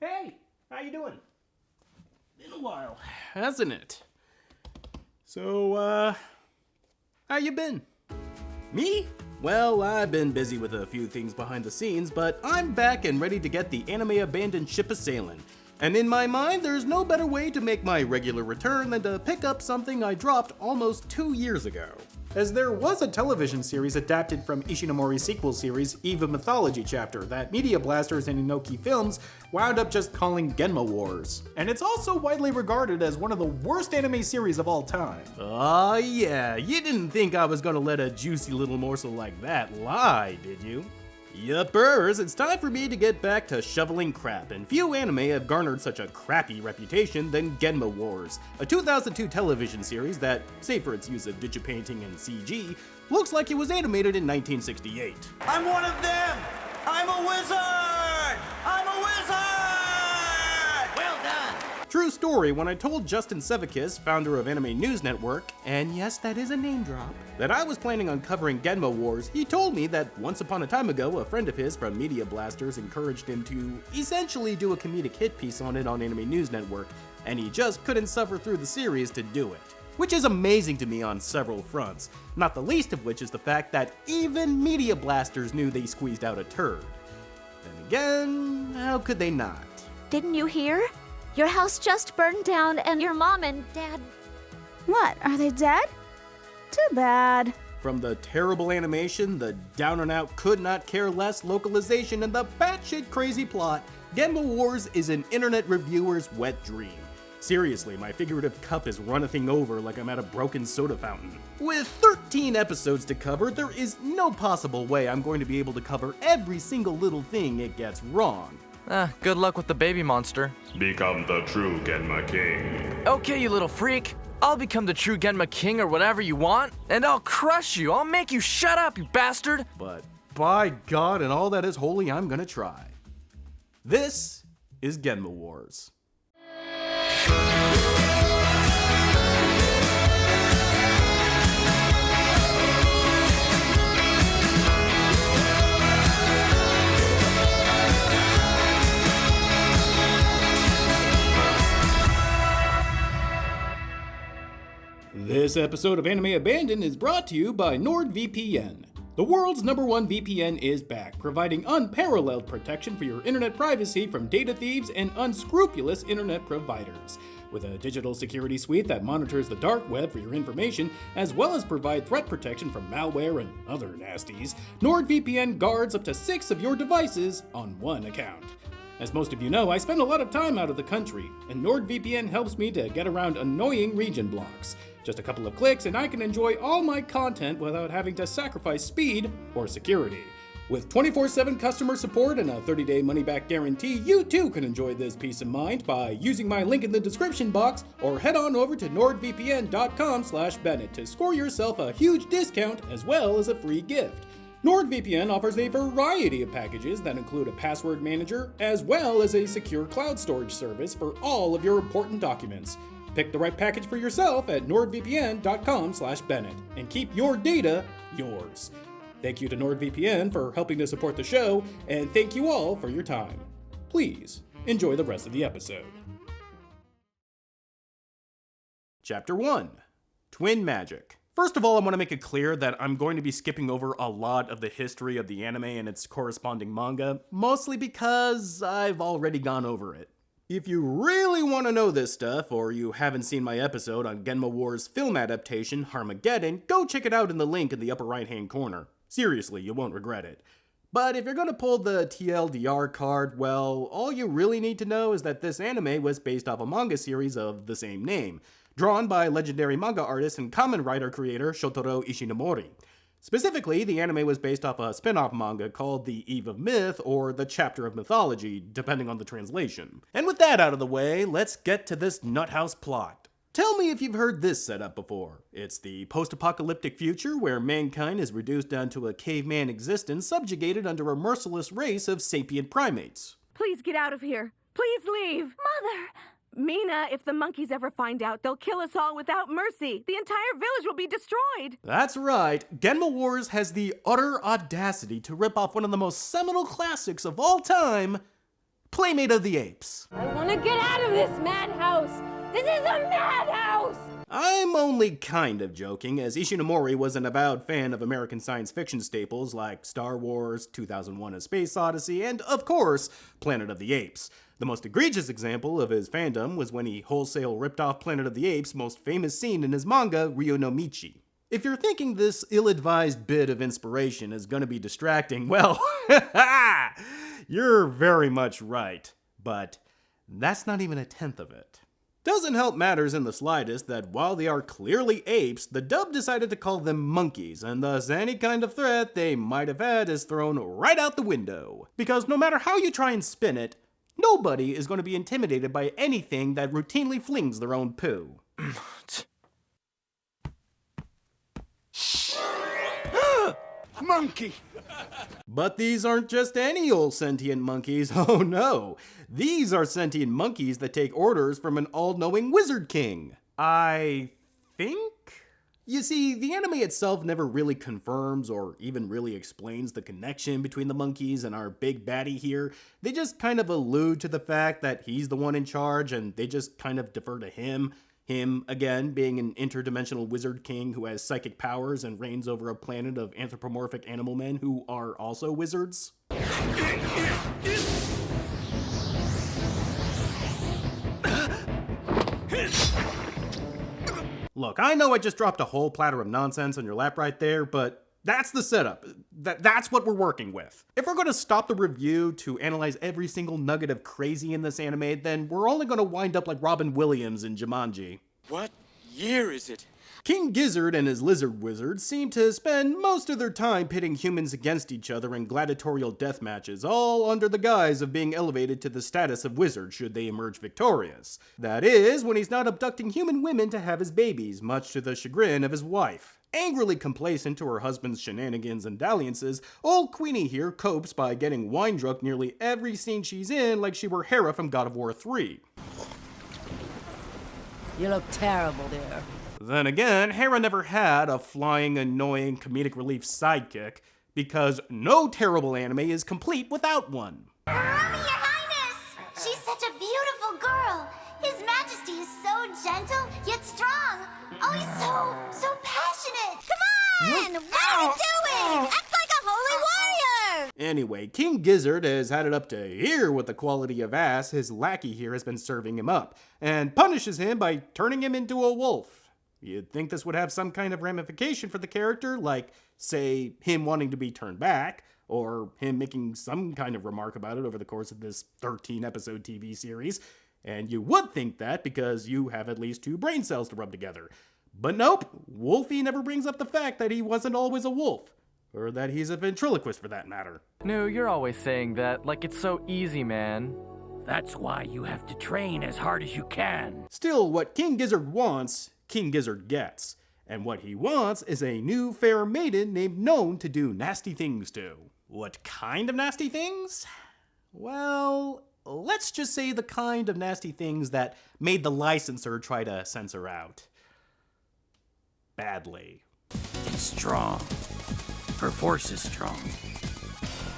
Hey, how you doing? Been a while, hasn't it? So, how you been? Me? Well, I've been busy with a few things behind the scenes, but I'm back and ready to get the anime abandoned ship a-sailing. And in my mind, there's no better way to make my regular return than to pick up something I dropped almost 2 years ago. As there was a television series adapted from Ishinomori's sequel series, Eve of Mythology chapter, that Media Blasters and Inoki Films wound up just calling Genma Wars. And it's also widely regarded as one of the worst anime series of all time. Oh yeah, you didn't think I was gonna let a juicy little morsel like that lie, did you? Yuppers, it's time for me to get back to shoveling crap, and few anime have garnered such a crappy reputation than Genma Wars, a 2002 television series that, save for its use of digipainting and CG, looks like it was animated in 1968. I'm one of them! I'm a wizard! I'm a wizard! Well done! True story, when I told Justin Sevakis, founder of Anime News Network, and yes, that is a name drop, that I was planning on covering Genma Wars, he told me that once upon a time ago, a friend of his from Media Blasters encouraged him to essentially do a comedic hit piece on it on Anime News Network, and he just couldn't suffer through the series to do it. Which is amazing to me on several fronts, not the least of which is the fact that even Media Blasters knew they squeezed out a turd. Then again, how could they not? Didn't you hear? Your house just burned down and your mom and dad... What, are they dead? Too bad. From the terrible animation, the down-and-out could-not-care-less localization, and the batshit crazy plot, Genma Wars is an internet reviewer's wet dream. Seriously, my figurative cup is runnething over like I'm at a broken soda fountain. With 13 episodes to cover, there is no possible way I'm going to be able to cover every single little thing it gets wrong. Good luck with the baby monster. Become the true Genma King. Okay, you little freak. I'll become the true Genma King or whatever you want, and I'll crush you. I'll make you shut up, you bastard. But by God and all that is holy, I'm gonna try. This is Genma Wars. This episode of Anime Abandoned is brought to you by NordVPN. The world's #1 VPN is back, providing unparalleled protection for your internet privacy from data thieves and unscrupulous internet providers. With a digital security suite that monitors the dark web for your information, as well as provide threat protection from malware and other nasties, NordVPN guards up to 6 of your devices on one account. As most of you know, I spend a lot of time out of the country, and NordVPN helps me to get around annoying region blocks. Just a couple of clicks and I can enjoy all my content without having to sacrifice speed or security. With 24/7 customer support and a 30-day money-back guarantee, you too can enjoy this peace of mind by using my link in the description box or head on over to nordvpn.com/Bennett to score yourself a huge discount as well as a free gift. NordVPN offers a variety of packages that include a password manager as well as a secure cloud storage service for all of your important documents. Pick the right package for yourself at nordvpn.com/Bennett and keep your data yours. Thank you to NordVPN for helping to support the show, and thank you all for your time. Please enjoy the rest of the episode. Chapter 1: Twin Magic. First of all, I want to make it clear that I'm going to be skipping over a lot of the history of the anime and its corresponding manga, mostly because I've already gone over it. If you really want to know this stuff, or you haven't seen my episode on Genma Wars' film adaptation, Harmageddon, go check it out in the link in the upper right-hand corner. Seriously, you won't regret it. But if you're gonna pull the TLDR card, well, all you really need to know is that this anime was based off a manga series of the same name, drawn by legendary manga artist and Kamen Rider creator Shotaro Ishinomori. Specifically, the anime was based off a spin-off manga called The Eve of Myth, or The Chapter of Mythology, depending on the translation. And with that out of the way, let's get to this nuthouse plot. Tell me if you've heard this setup before. It's the post-apocalyptic future where mankind is reduced down to a caveman existence subjugated under a merciless race of sapient primates. Please get out of here. Please leave. Mother! Mina, if the monkeys ever find out, they'll kill us all without mercy. The entire village will be destroyed. That's right. Genma Wars has the utter audacity to rip off one of the most seminal classics of all time, Playmate of the Apes. I want to get out of this madhouse! This is a madhouse! I'm only kind of joking, as Ishinomori was an avowed fan of American science fiction staples like Star Wars, 2001: A Space Odyssey, and, of course, Planet of the Apes. The most egregious example of his fandom was when he wholesale ripped off Planet of the Apes' most famous scene in his manga, Ryo no Michi. If you're thinking this ill-advised bit of inspiration is gonna be distracting, well, you're very much right. But that's not even a tenth of it. Doesn't help matters in the slightest that while they are clearly apes, the dub decided to call them monkeys, and thus any kind of threat they might have had is thrown right out the window. Because no matter how you try and spin it, nobody is going to be intimidated by anything that routinely flings their own poo. Monkey! But these aren't just any old sentient monkeys, oh no. These are sentient monkeys that take orders from an all-knowing wizard king. I think? You see, the anime itself never really confirms or even really explains the connection between the monkeys and our big baddie here. They just kind of allude to the fact that he's the one in charge and they just kind of defer to him. Him, again, being an interdimensional wizard king who has psychic powers and reigns over a planet of anthropomorphic animal men who are also wizards. Look, I know I just dropped a whole platter of nonsense on your lap right there, but that's the setup. That's what we're working with. If we're going to stop the review to analyze every single nugget of crazy in this anime, then we're only going to wind up like Robin Williams in Jumanji. What year is it? King Gizzard and his lizard wizards seem to spend most of their time pitting humans against each other in gladiatorial death matches, all under the guise of being elevated to the status of wizard should they emerge victorious. That is, when he's not abducting human women to have his babies, much to the chagrin of his wife. Angrily complacent to her husband's shenanigans and dalliances, old Queenie here copes by getting wine drunk nearly every scene she's in like she were Hera from God of War 3. You look terrible, dear. Then again, Hera never had a flying, annoying comedic relief sidekick, because no terrible anime is complete without one. Your Highness! She's such a beautiful girl! His Majesty is so gentle, yet strong! Oh, he's so passionate! Come on! What are you doing? Act like a holy warrior! Anyway, King Gizzard has had it up to here with the quality of ass his lackey here has been serving him up, and punishes him by turning him into a wolf. You'd think this would have some kind of ramification for the character, like, say, him wanting to be turned back, or him making some kind of remark about it over the course of this 13-episode TV series. And you would think that because you have at least 2 brain cells to rub together. But nope, Wolfie never brings up the fact that he wasn't always a wolf. Or that he's a ventriloquist for that matter. No, you're always saying that, like it's so easy, man. That's why you have to train as hard as you can. Still, what King Gizzard wants, King Gizzard gets. And what he wants is a new fair maiden named known to do nasty things to. What kind of nasty things? Well, let's just say the kind of nasty things that made the licensor try to censor out. Badly. It's strong. Her force is strong.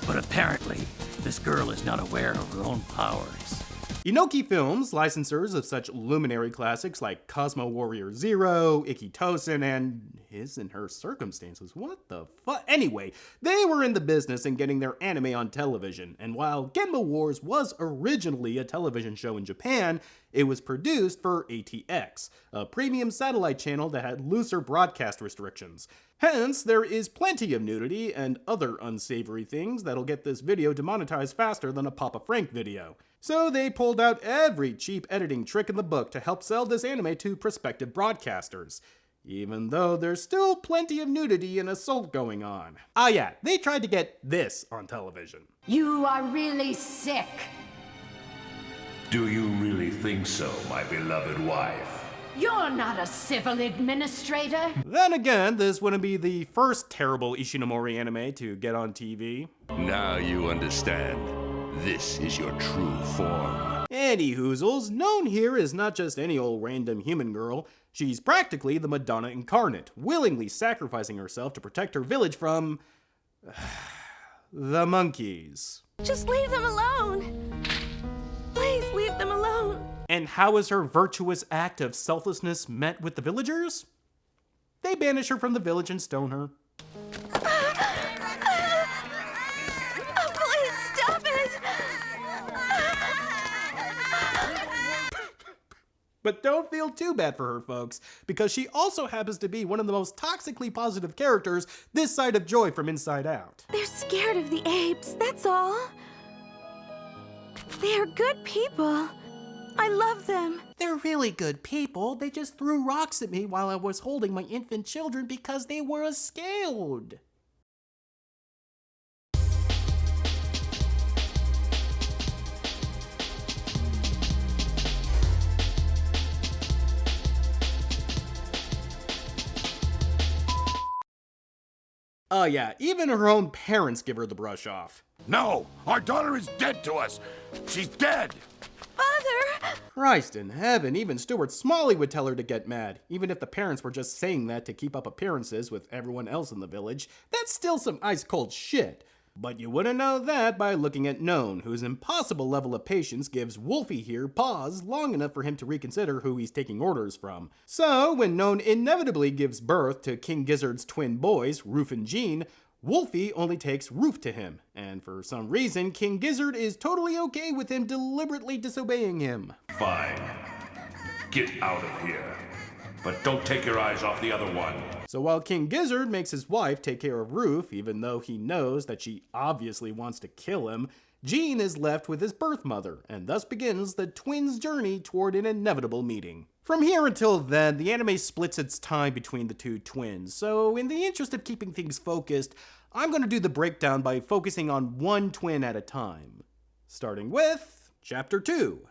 But apparently, this girl is not aware of her own powers. Inoki Films, licensors of such luminary classics like Cosmo Warrior Zero, Ikitosen, and His and Her Circumstances. What the fuck? Anyway, they were in the business in getting their anime on television, and while Genma Wars was originally a television show in Japan, it was produced for ATX, a premium satellite channel that had looser broadcast restrictions. Hence, there is plenty of nudity and other unsavory things that'll get this video demonetized faster than a Papa Frank video. So they pulled out every cheap editing trick in the book to help sell this anime to prospective broadcasters. Even though there's still plenty of nudity and assault going on. Ah yeah, they tried to get this on television. You are really sick. Do you really think so, my beloved wife? You're not a civil administrator. Then again, this wouldn't be the first terrible Ishinomori anime to get on TV. Now you understand. This is your true form. Anyhoozles, known here is not just any old random human girl. She's practically the Madonna incarnate, willingly sacrificing herself to protect her village from... the monkeys. Just leave them alone. And how is her virtuous act of selflessness met with the villagers? They banish her from the village and stone her. Oh, please stop it! But don't feel too bad for her, folks, because she also happens to be one of the most toxically positive characters this side of Joy from Inside Out. They're scared of the apes, that's all. They are good people. I love them. They're really good people. They just threw rocks at me while I was holding my infant children because they were scared. Oh yeah, even her own parents give her the brush off. No! Our daughter is dead to us! She's dead! Father! Christ in heaven, even Stuart Smalley would tell her to get mad. Even if the parents were just saying that to keep up appearances with everyone else in the village, that's still some ice-cold shit. But you wouldn't know that by looking at None, whose impossible level of patience gives Wolfie here pause long enough for him to reconsider who he's taking orders from. So, when None inevitably gives birth to King Gizzard's twin boys, Roof and Jean, Wolfie only takes Roof to him, and for some reason, King Gizzard is totally okay with him deliberately disobeying him. Fine. Get out of here. But don't take your eyes off the other one. So while King Gizzard makes his wife take care of Roof, even though he knows that she obviously wants to kill him, Jean is left with his birth mother, and thus begins the twins' journey toward an inevitable meeting. From here until then, the anime splits its time between the two twins, so in the interest of keeping things focused, I'm going to do the breakdown by focusing on one twin at a time. Starting with Chapter 2,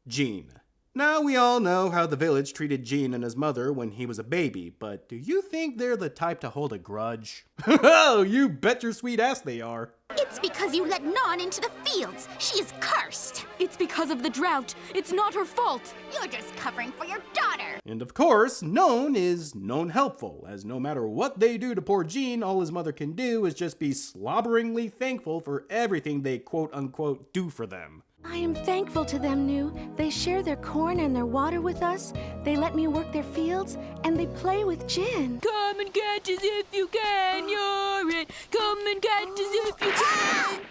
Jean. Now we all know how the village treated Jean and his mother when he was a baby, but do you think they're the type to hold a grudge? Oh, you bet your sweet ass they are. It's because you let Non into the fields. She is cursed. It's because of the drought. It's not her fault. You're just covering for your daughter. And of course, None is known helpful, as no matter what they do to poor Jean, all his mother can do is just be slobberingly thankful for everything they quote-unquote do for them. I am thankful to them, Nu. They share their corn and their water with us. They let me work their fields, and they play with Jin. Come and catch us if you can, you're it. Come and catch us if you can.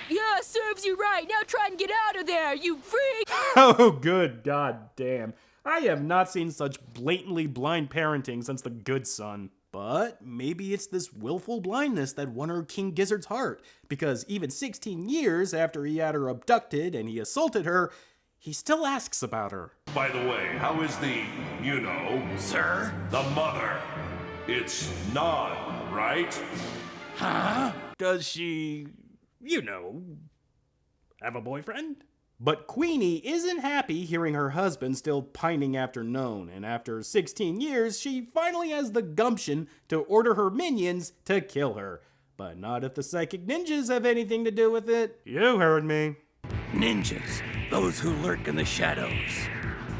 Yeah, serves you right. Now try and get out of there, you freak. Oh, good god damn. I have not seen such blatantly blind parenting since The Good Son. But maybe it's this willful blindness that won her King Gizzard's heart, because even 16 years after he had her abducted and he assaulted her, he still asks about her. By the way, how is Sir? the mother? It's Non, right? Huh? Does she, have a boyfriend? But Queenie isn't happy hearing her husband still pining after None, and after 16 years, she finally has the gumption to order her minions to kill her. But not if the psychic ninjas have anything to do with it. You heard me. Ninjas, those who lurk in the shadows.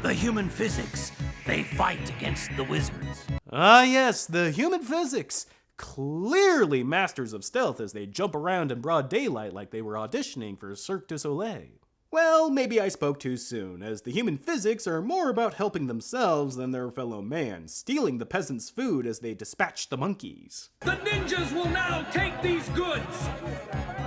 The human physics, they fight against the wizards. Ah yes, the human physics. Clearly masters of stealth as they jump around in broad daylight like they were auditioning for Cirque du Soleil. Well, maybe I spoke too soon, as the human physics are more about helping themselves than their fellow man, stealing the peasants' food as they dispatch the monkeys. The ninjas will now take these goods!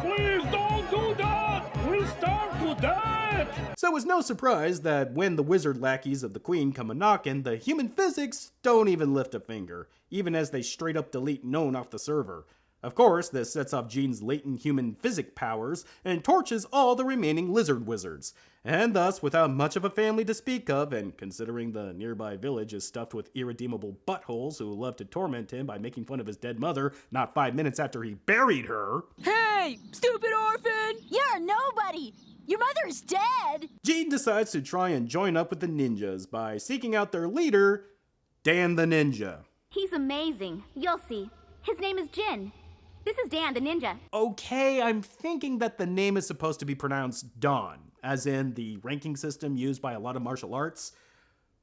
Please don't do that! We'll starve to death! So it's no surprise that when the wizard lackeys of the queen come a-knockin', the human physics don't even lift a finger, even as they straight up delete None off the server. Of course, this sets off Jean's latent human physic powers and torches all the remaining lizard wizards. And thus, without much of a family to speak of, and considering the nearby village is stuffed with irredeemable buttholes who love to torment him by making fun of his dead mother not 5 minutes after he buried her. Hey, stupid orphan! You're nobody! Your mother is dead! Jean decides to try and join up with the ninjas by seeking out their leader, Dan the Ninja. He's amazing. You'll see. His name is Jin. This is Dan the Ninja. Okay, I'm thinking that the name is supposed to be pronounced Dawn, as in the ranking system used by a lot of martial arts.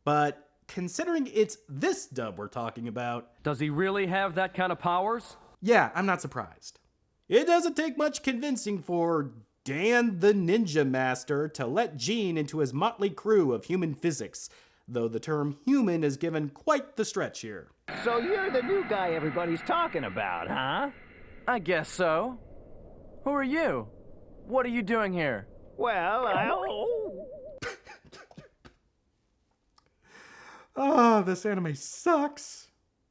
But considering it's this dub we're talking about... Does he really have that kind of powers? Yeah, I'm not surprised. It doesn't take much convincing for Dan the Ninja Master to let Gene into his motley crew of human physics, though the term human is given quite the stretch here. So you're the new guy everybody's talking about, huh? I guess so. Who are you? What are you doing here? Well, Ah, this anime sucks.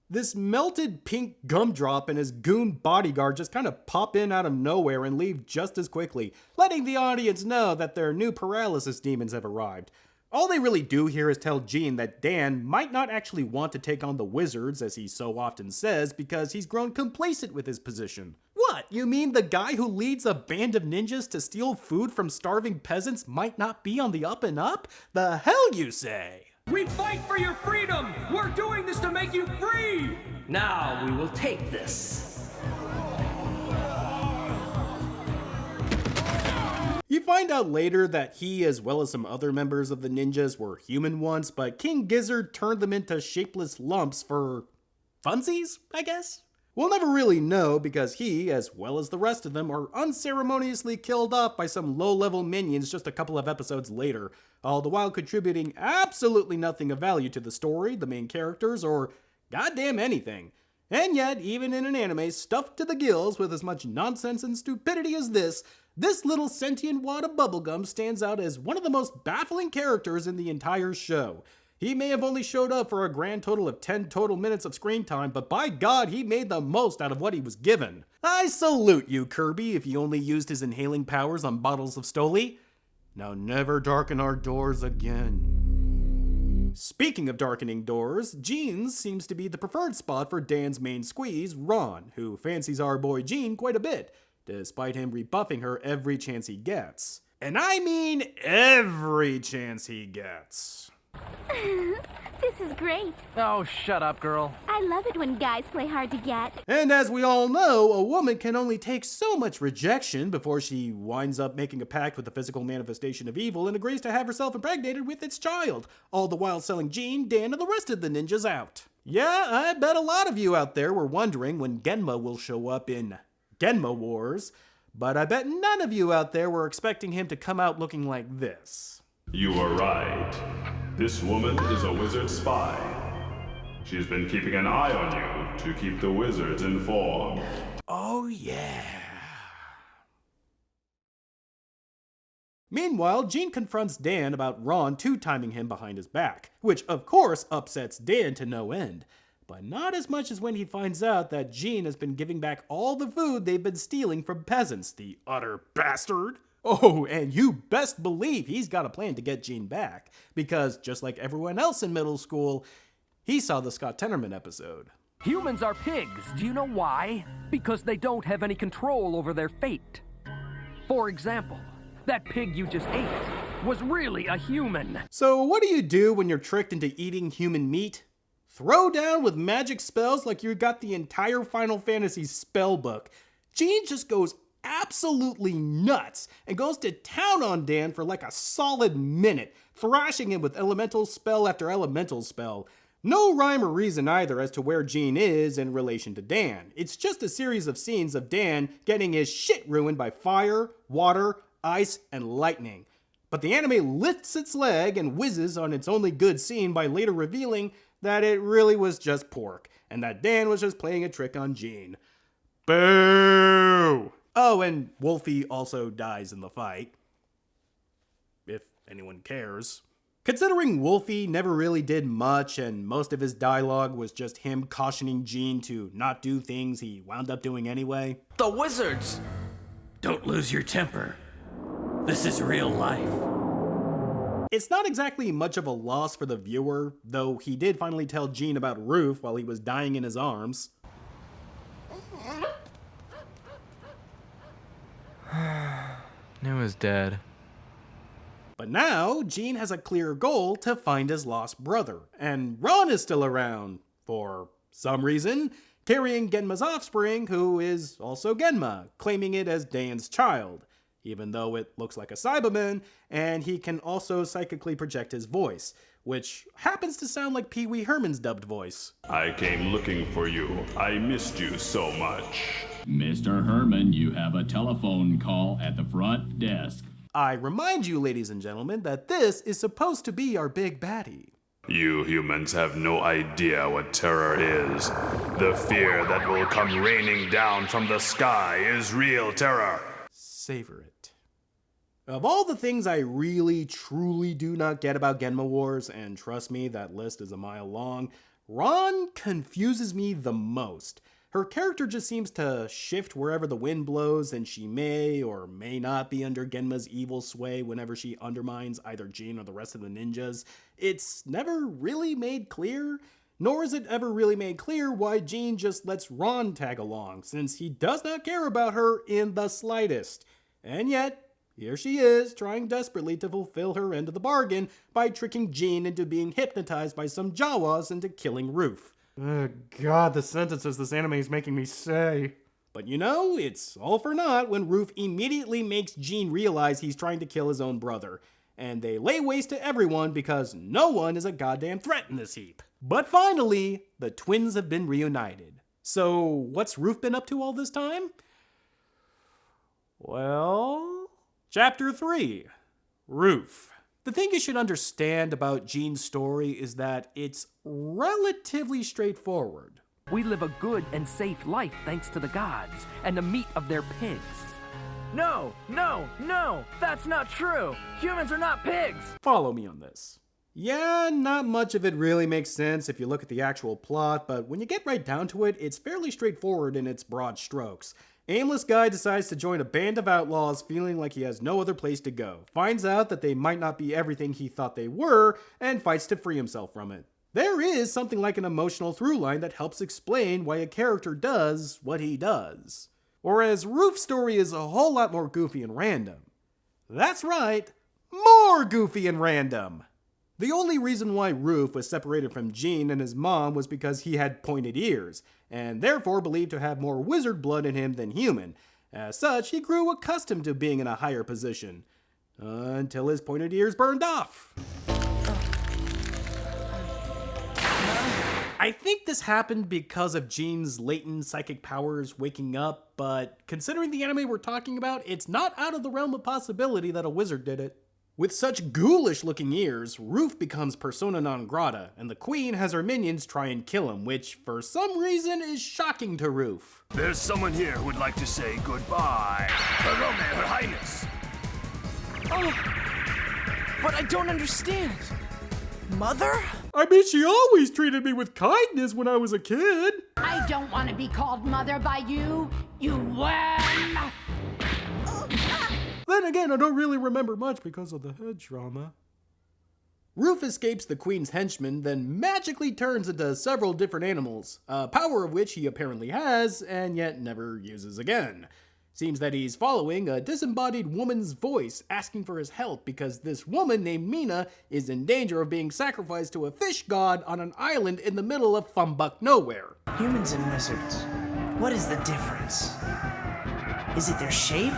This melted pink gumdrop and his goon bodyguard just kind of pop in out of nowhere and leave just as quickly, letting the audience know that their new paralysis demons have arrived. All they really do here is tell Gene that Dan might not actually want to take on the wizards, as he so often says, because he's grown complacent with his position. What, you mean the guy who leads a band of ninjas to steal food from starving peasants might not be on the up and up? The hell you say? We fight for your freedom! We're doing this to make you free! now we will take this. You find out later that he, as well as some other members of the ninjas, were human once, but King Gizzard turned them into shapeless lumps for funsies, I guess? We'll never really know because he, as well as the rest of them, are unceremoniously killed off by some low-level minions just a couple of episodes later, all the while contributing absolutely nothing of value to the story, the main characters, or goddamn anything. And yet, even in an anime stuffed to the gills with as much nonsense and stupidity as this little sentient wad of bubblegum stands out as one of the most baffling characters in the entire show. He may have only showed up for a grand total of 10 total minutes of screen time, but by God, he made the most out of what he was given. I salute you, Kirby, if he only used his inhaling powers on bottles of Stoli. Now never darken our doors again. Speaking of darkening doors, Gene's seems to be the preferred spot for Dan's main squeeze, Ron, who fancies our boy Gene quite a bit, despite him rebuffing her every chance he gets. And I mean every chance he gets. This is great. Oh, shut up, girl. I love it when guys play hard to get. And as we all know, a woman can only take so much rejection before she winds up making a pact with the physical manifestation of evil and agrees to have herself impregnated with its child, all the while selling Gene, Dan, and the rest of the ninjas out. Yeah, I bet a lot of you out there were wondering when Genma will show up in Genma Wars, but I bet none of you out there were expecting him to come out looking like this. You are right. This woman is a wizard spy. She's been keeping an eye on you to keep the wizards informed. Oh yeah. Meanwhile, Gene confronts Dan about Ron two-timing him behind his back, which of course upsets Dan to no end. But not as much as when he finds out that Gene has been giving back all the food they've been stealing from peasants, the utter bastard. Oh, and you best believe he's got a plan to get Gene back, because just like everyone else in middle school, he saw the Scott Tenorman episode. Humans are pigs. Do you know why? Because they don't have any control over their fate. For example, that pig you just ate was really a human. So what do you do when you're tricked into eating human meat? Throw down with magic spells like you got the entire Final Fantasy spell book. Gene just goes absolutely nuts and goes to town on Dan for like a solid minute, thrashing him with elemental spell after elemental spell. No rhyme or reason either as to where Gene is in relation to Dan. It's just a series of scenes of Dan getting his shit ruined by fire, water, ice, and lightning. But the anime lifts its leg and whizzes on its only good scene by later revealing that it really was just pork, and that Dan was just playing a trick on Gene. Boo! Oh, and Wolfie also dies in the fight. If anyone cares. Considering Wolfie never really did much and most of his dialogue was just him cautioning Gene to not do things he wound up doing anyway. The wizards! Don't lose your temper. This is real life. It's not exactly much of a loss for the viewer, though he did finally tell Gene about Ruth while he was dying in his arms. Knew was dead. But now, Gene has a clear goal to find his lost brother, and Ron is still around, for some reason, carrying Genma's offspring, who is also Genma, claiming it as Dan's child, even though it looks like a Cyberman, and he can also psychically project his voice, which happens to sound like Pee Wee Herman's dubbed voice. I came looking for you. I missed you so much. Mr. Herman, you have a telephone call at the front desk. I remind you, ladies and gentlemen, that this is supposed to be our big baddie. You humans have no idea what terror is. The fear that will come raining down from the sky is real terror. Savor it. Of all the things I really, truly do not get about Genma Wars, and trust me, that list is a mile long, Ron confuses me the most. Her character just seems to shift wherever the wind blows, and she may or may not be under Genma's evil sway whenever she undermines either Jean or the rest of the ninjas. It's never really made clear, nor is it ever really made clear why Jean just lets Ron tag along, since he does not care about her in the slightest. And yet, here she is, trying desperately to fulfill her end of the bargain by tricking Jean into being hypnotized by some Jawas into killing Roof. Oh god, the sentences this anime is making me say. But you know, it's all for naught when Roof immediately makes Jean realize he's trying to kill his own brother. And they lay waste to everyone because no one is a goddamn threat in this heap. But finally, the twins have been reunited. So, what's Roof been up to all this time? Well, Chapter 3, Roof. The thing you should understand about Jean's story is that it's relatively straightforward. We live a good and safe life thanks to the gods and the meat of their pigs. No, that's not true. Humans are not pigs. Follow me on this. Yeah, not much of it really makes sense if you look at the actual plot, but when you get right down to it, it's fairly straightforward in its broad strokes. Aimless guy decides to join a band of outlaws feeling like he has no other place to go, finds out that they might not be everything he thought they were, and fights to free himself from it. There is something like an emotional through line that helps explain why a character does what he does. Whereas Roof's story is a whole lot more goofy and random. That's right, more goofy and random! The only reason why Roof was separated from Jean and his mom was because he had pointed ears, and therefore believed to have more wizard blood in him than human. As such, he grew accustomed to being in a higher position, until his pointed ears burned off. I think this happened because of Jean's latent psychic powers waking up, but considering the anime we're talking about, it's not out of the realm of possibility that a wizard did it. With such ghoulish-looking ears, Roof becomes persona non grata, and the queen has her minions try and kill him, which, for some reason, is shocking to Roof. There's someone here who would like to say goodbye. Hello, Her Highness. Oh, but I don't understand. Mother? I mean, she always treated me with kindness when I was a kid. I don't want to be called mother by you, you worm! Then again, I don't really remember much because of the head trauma. Roof escapes the queen's henchmen, then magically turns into several different animals, a power of which he apparently has, and yet never uses again. Seems that he's following a disembodied woman's voice asking for his help because this woman named Mina is in danger of being sacrificed to a fish god on an island in the middle of Fumbuck nowhere. Humans and wizards, what is the difference? Is it their shape?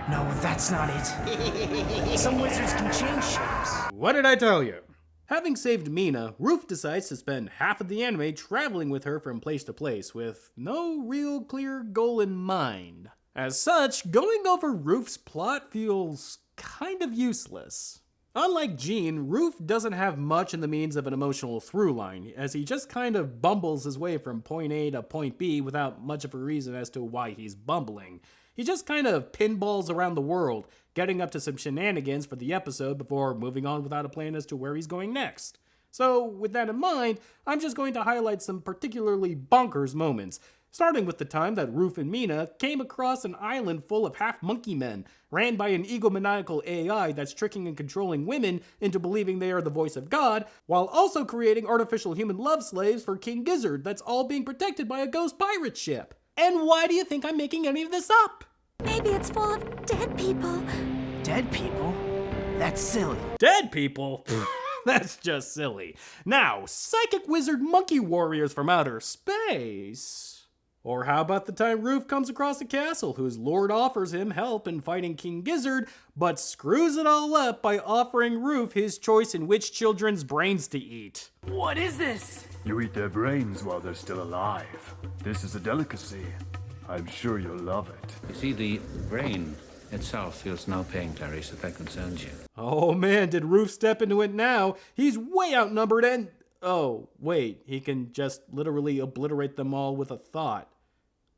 No, that's not it. Some wizards can change shapes. What did I tell you? Having saved Mina, Roof decides to spend half of the anime traveling with her from place to place, with no real clear goal in mind. As such, going over Roof's plot feels kind of useless. Unlike Jean, Roof doesn't have much in the means of an emotional through line, as he just kind of bumbles his way from point A to point B without much of a reason as to why he's bumbling. He just kind of pinballs around the world, getting up to some shenanigans for the episode before moving on without a plan as to where he's going next. So, with that in mind, I'm just going to highlight some particularly bonkers moments, starting with the time that Roof and Mina came across an island full of half-monkey men, ran by an egomaniacal AI that's tricking and controlling women into believing they are the voice of God, while also creating artificial human love slaves for King Gizzard that's all being protected by a ghost pirate ship. And why do you think I'm making any of this up? Maybe it's full of dead people. Dead people? That's silly. Dead people? That's just silly. Now, psychic wizard monkey warriors from outer space. Or how about the time Roof comes across a castle whose lord offers him help in fighting King Gizzard, but screws it all up by offering Roof his choice in which children's brains to eat. What is this? You eat their brains while they're still alive. This is a delicacy. I'm sure you'll love it. You see, the brain itself feels no pain, Clarice, if that concerns you. Oh man, did Roof step into it now? He's way outnumbered and... Oh, wait, he can just literally obliterate them all with a thought.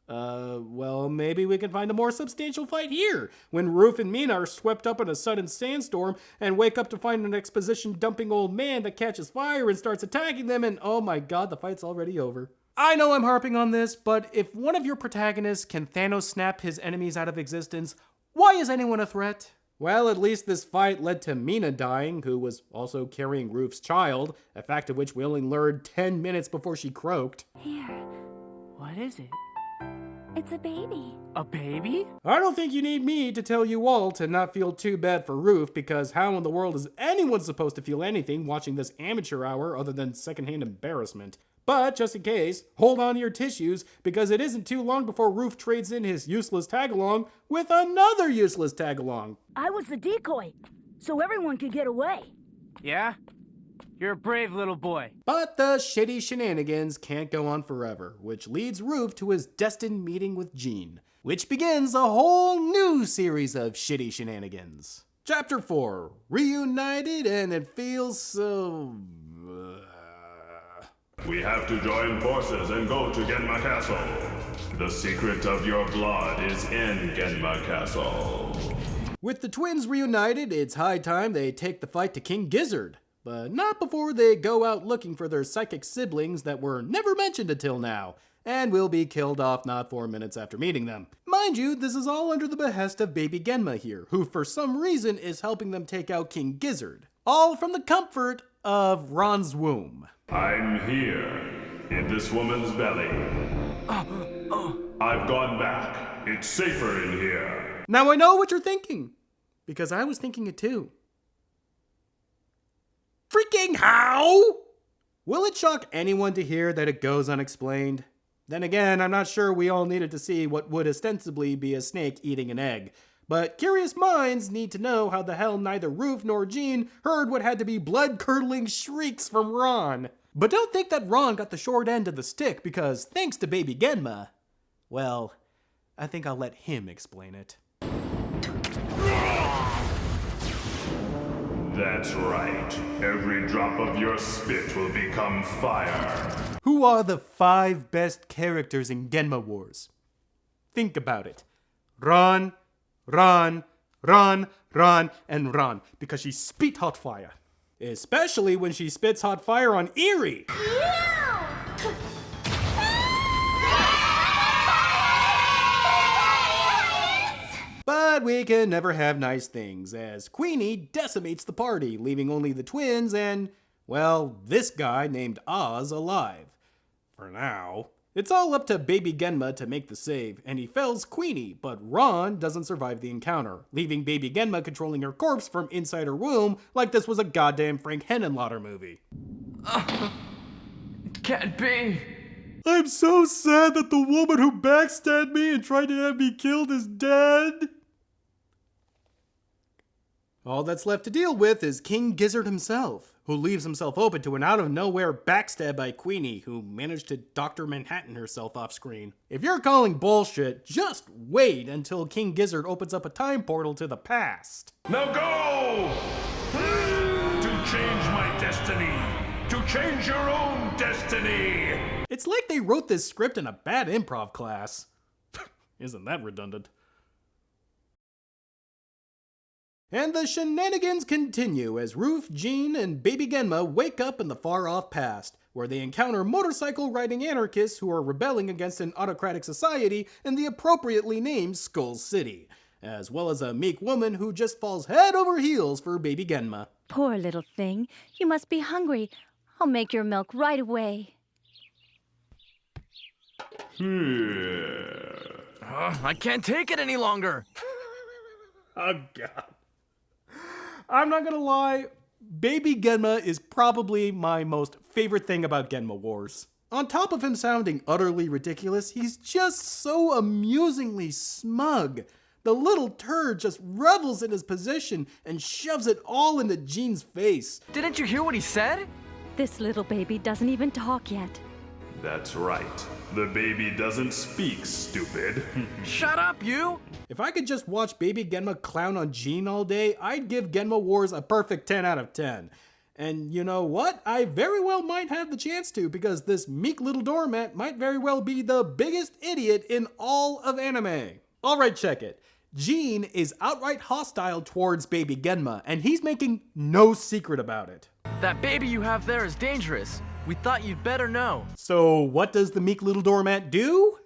Well, maybe we can find a more substantial fight here, when Roof and Mina are swept up in a sudden sandstorm and wake up to find an exposition-dumping old man that catches fire and starts attacking them, and oh my god, the fight's already over. I know I'm harping on this, but if one of your protagonists can Thanos snap his enemies out of existence, why is anyone a threat? Well, at least this fight led to Mina dying, who was also carrying Roof's child, a fact of which we only learned 10 minutes before she croaked. Here. What is it? It's a baby. A baby? I don't think you need me to tell you all to not feel too bad for Roof, because how in the world is anyone supposed to feel anything watching this amateur hour other than secondhand embarrassment? But just in case, hold on to your tissues, because it isn't too long before Roof trades in his useless tag-along with another useless tag-along. I was the decoy, so everyone could get away. Yeah? You're a brave little boy. But the shitty shenanigans can't go on forever, which leads Roof to his destined meeting with Jean, which begins a whole new series of shitty shenanigans. Chapter 4, Reunited, and it feels so... We have to join forces and go to Genma Castle. The secret of your blood is in Genma Castle. With the twins reunited, it's high time they take the fight to King Gizzard. But not before they go out looking for their psychic siblings that were never mentioned until now, and will be killed off not 4 minutes after meeting them. Mind you, this is all under the behest of baby Genma here, who for some reason is helping them take out King Gizzard. All from the comfort of Ron's womb. I'm here, in this woman's belly. I've gone back. It's safer in here. Now I know what you're thinking, because I was thinking it too. Freaking how? Will it shock anyone to hear that it goes unexplained? Then again, I'm not sure we all needed to see what would ostensibly be a snake eating an egg. But curious minds need to know how the hell neither Roof nor Jean heard what had to be blood-curdling shrieks from Ron. But don't think that Ron got the short end of the stick, because thanks to baby Genma, well, I think I'll let him explain it. That's right. Every drop of your spit will become fire. Who are the 5 best characters in Genma Wars? Think about it. Ron, Ron, Ron, Ron, and Ron, because she spit hot fire. Especially when she spits hot fire on Eerie. But we can never have nice things, as Queenie decimates the party, leaving only the twins and, well, this guy named Oz alive. For now. It's all up to baby Genma to make the save, and he fells Queenie, but Ron doesn't survive the encounter, leaving baby Genma controlling her corpse from inside her womb like this was a goddamn Frank Henenlotter movie. Can't be. I'm so sad that the woman who backstabbed me and tried to have me killed is dead. All that's left to deal with is King Gizzard himself, who leaves himself open to an out-of-nowhere backstab by Queenie, who managed to Dr. Manhattan herself off-screen. If you're calling bullshit, just wait until King Gizzard opens up a time portal to the past. Now go! To change my destiny! To change your own destiny! It's like they wrote this script in a bad improv class. Isn't that redundant? And the shenanigans continue as Roof, Jean, and baby Genma wake up in the far-off past, where they encounter motorcycle-riding anarchists who are rebelling against an autocratic society in the appropriately named Skull City, as well as a meek woman who just falls head over heels for baby Genma. Poor little thing. You must be hungry. I'll make your milk right away. I can't take it any longer. Oh, God. I'm not gonna lie, baby Genma is probably my most favorite thing about Genma Wars. On top of him sounding utterly ridiculous, he's just so amusingly smug. The little turd just revels in his position and shoves it all into Jean's face. Didn't you hear what he said? This little baby doesn't even talk yet. That's right. The baby doesn't speak, stupid. Shut up, you! If I could just watch Baby Genma clown on Jean all day, I'd give Genma Wars a perfect 10 out of 10. And you know what? I very well might have the chance to, because this meek little doormat might very well be the biggest idiot in all of anime. Alright, check it. Jean is outright hostile towards Baby Genma, and he's making no secret about it. That baby you have there is dangerous. We thought you'd better know. So what does the meek little doormat do?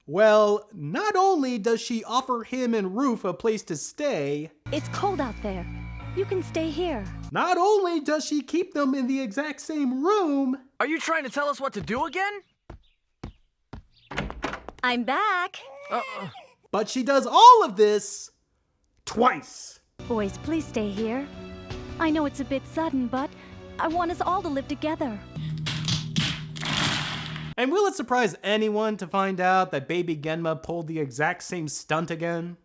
Well, not only does she offer him and Roof a place to stay... It's cold out there. You can stay here. Not only does she keep them in the exact same room... Are you trying to tell us what to do again? I'm back. But she does all of this twice. Boys, please stay here. I know it's a bit sudden, but I want us all to live together. And will it surprise anyone to find out that Baby Genma pulled the exact same stunt again?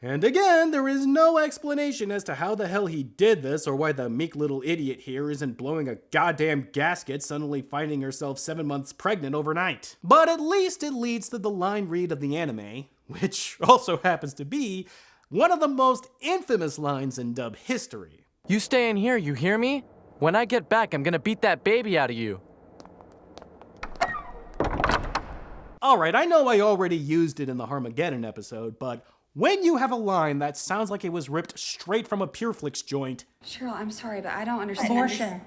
And again, there is no explanation as to how the hell he did this, or why the meek little idiot here isn't blowing a goddamn gasket, suddenly finding herself 7 months pregnant overnight. But at least it leads to the line read of the anime, which also happens to be one of the most infamous lines in dub history. You stay in here, you hear me? When I get back, I'm gonna beat that baby out of you. Alright, I know I already used it in the Harmageddon episode, but when you have a line that sounds like it was ripped straight from a Pureflix joint... Cheryl, I'm sorry, but I don't understand. Abortion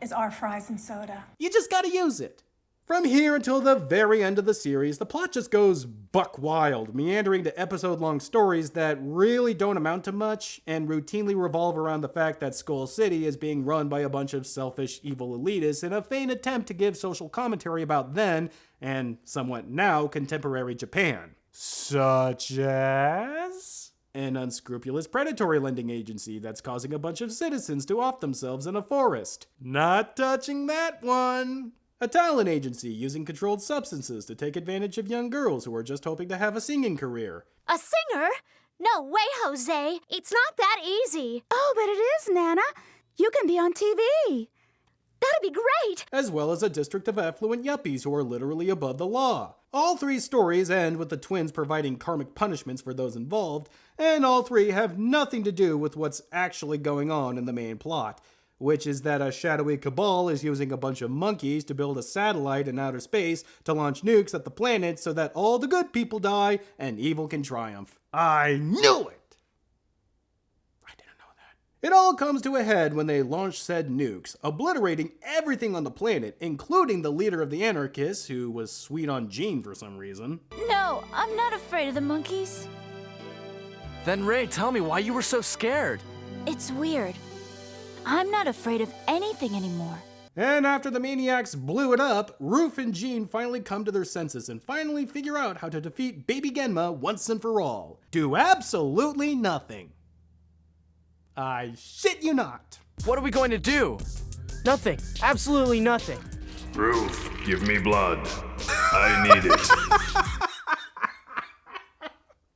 is our fries and soda. You just gotta use it. From here until the very end of the series, the plot just goes buck wild, meandering to episode-long stories that really don't amount to much, and routinely revolve around the fact that Skull City is being run by a bunch of selfish, evil elitists in a vain attempt to give social commentary about then, and somewhat now, contemporary Japan. Such as an unscrupulous predatory lending agency that's causing a bunch of citizens to off themselves in a forest. Not touching that one. A talent agency using controlled substances to take advantage of young girls who are just hoping to have a singing career. A singer? No way, Jose. It's not that easy. Oh, but it is, Nana. You can be on TV. That'd be great. As well as a district of affluent yuppies who are literally above the law. All three stories end with the twins providing karmic punishments for those involved, and all three have nothing to do with what's actually going on in the main plot, which is that a shadowy cabal is using a bunch of monkeys to build a satellite in outer space to launch nukes at the planet so that all the good people die and evil can triumph. I knew it! It all comes to a head when they launch said nukes, obliterating everything on the planet, including the leader of the anarchists, who was sweet on Jean for some reason. No, I'm not afraid of the monkeys. Then Ray, tell me why you were so scared. It's weird. I'm not afraid of anything anymore. And after the maniacs blew it up, Roof and Jean finally come to their senses and finally figure out how to defeat Baby Genma once and for all. Do absolutely nothing. I shit you not. What are we going to do? Nothing. Absolutely nothing. Roof, give me blood. I need it.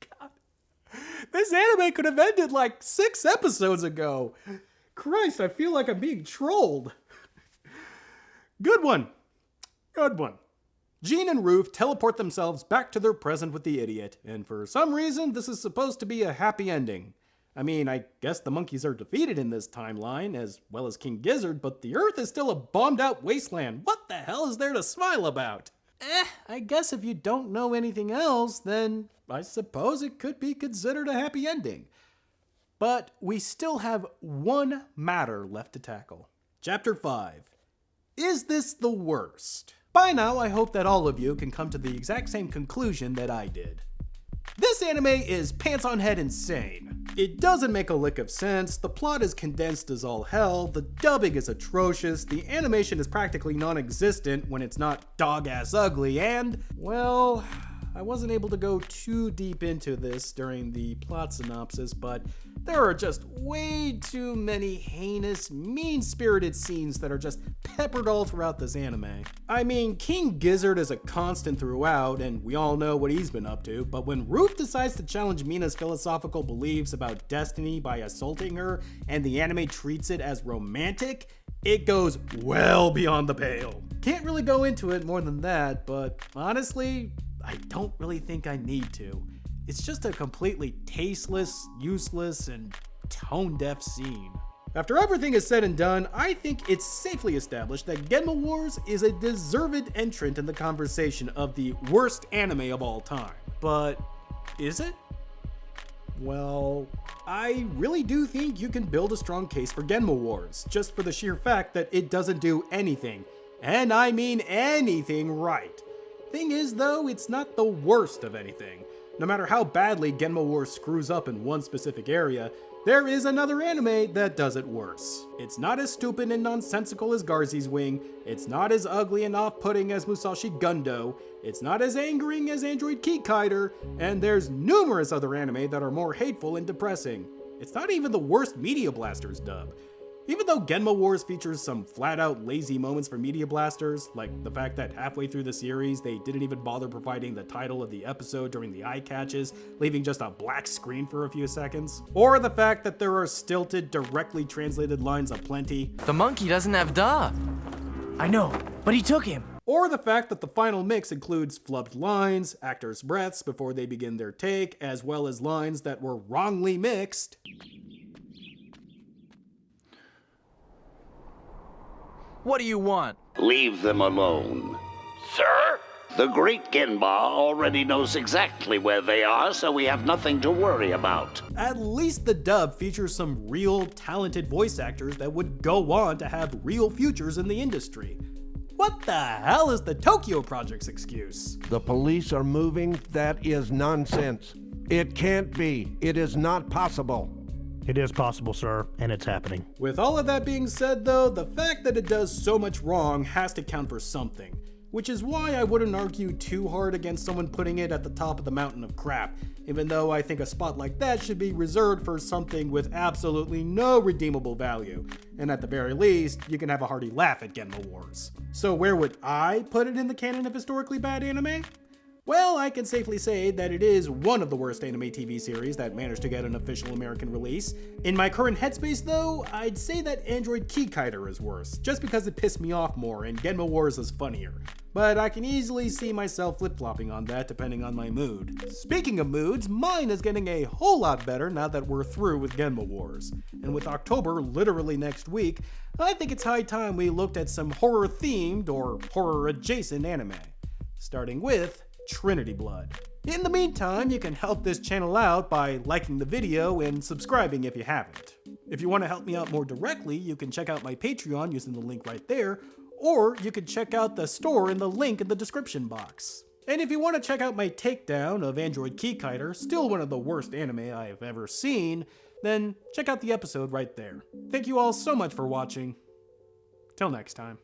God. This anime could have ended like 6 episodes ago. Christ, I feel like I'm being trolled. Good one. Good one. Jean and Roof teleport themselves back to their present with the idiot, and for some reason this is supposed to be a happy ending. I mean, I guess the monkeys are defeated in this timeline, as well as King Gizzard, but the Earth is still a bombed-out wasteland. What the hell is there to smile about? I guess if you don't know anything else, then I suppose it could be considered a happy ending. But we still have one matter left to tackle. Chapter 5. Is this the worst? By now, I hope that all of you can come to the exact same conclusion that I did. This anime is pants on head insane. It doesn't make a lick of sense, the plot is condensed as all hell, the dubbing is atrocious, the animation is practically non-existent when it's not dog-ass ugly, and, well, I wasn't able to go too deep into this during the plot synopsis, but there are just way too many heinous, mean-spirited scenes that are just peppered all throughout this anime. I mean, King Gizzard is a constant throughout, and we all know what he's been up to, but when Ruth decides to challenge Mina's philosophical beliefs about destiny by assaulting her, and the anime treats it as romantic, it goes well beyond the pale. Can't really go into it more than that, but honestly, I don't really think I need to. It's just a completely tasteless, useless, and tone-deaf scene. After everything is said and done, I think it's safely established that Genma Wars is a deserved entrant in the conversation of the worst anime of all time. But is it? Well, I really do think you can build a strong case for Genma Wars, just for the sheer fact that it doesn't do anything, and I mean anything, right. Thing is though, it's not the worst of anything. No matter how badly Genma Wars screws up in one specific area, there is another anime that does it worse. It's not as stupid and nonsensical as Garzy's Wing, it's not as ugly and off-putting as Musashi Gundo, it's not as angering as Android Keykider, and there's numerous other anime that are more hateful and depressing. It's not even the worst Media Blasters dub. Even though Genma Wars features some flat-out lazy moments for Media Blasters, like the fact that halfway through the series they didn't even bother providing the title of the episode during the eye catches, leaving just a black screen for a few seconds, or the fact that there are stilted, directly translated lines aplenty. The monkey doesn't have duh. I know, but he took him. Or the fact that the final mix includes flubbed lines, actors' breaths before they begin their take, as well as lines that were wrongly mixed. What do you want? Leave them alone. Sir? The great Genma already knows exactly where they are, so we have nothing to worry about. At least the dub features some real talented voice actors that would go on to have real futures in the industry. What the hell is the Tokyo Project's excuse? The police are moving? That is nonsense. It can't be. It is not possible. It is possible, sir, and it's happening. With all of that being said though, the fact that it does so much wrong has to count for something. Which is why I wouldn't argue too hard against someone putting it at the top of the mountain of crap, even though I think a spot like that should be reserved for something with absolutely no redeemable value. And at the very least, you can have a hearty laugh at Genma Wars. So where would I put it in the canon of historically bad anime? Well, I can safely say that it is one of the worst anime TV series that managed to get an official American release. In my current headspace though, I'd say that Android Keykider is worse, just because it pissed me off more and Genma Wars is funnier. But I can easily see myself flip-flopping on that depending on my mood. Speaking of moods, mine is getting a whole lot better now that we're through with Genma Wars. And with October literally next week, I think it's high time we looked at some horror-themed or horror-adjacent anime. Starting with Trinity Blood. In the meantime, you can help this channel out by liking the video and subscribing if you haven't. If you want to help me out more directly, you can check out my Patreon using the link right there, or you can check out the store in the link in the description box. And if you want to check out my takedown of Android Keykider, still one of the worst anime I have ever seen, then check out the episode right there. Thank you all so much for watching. Till next time.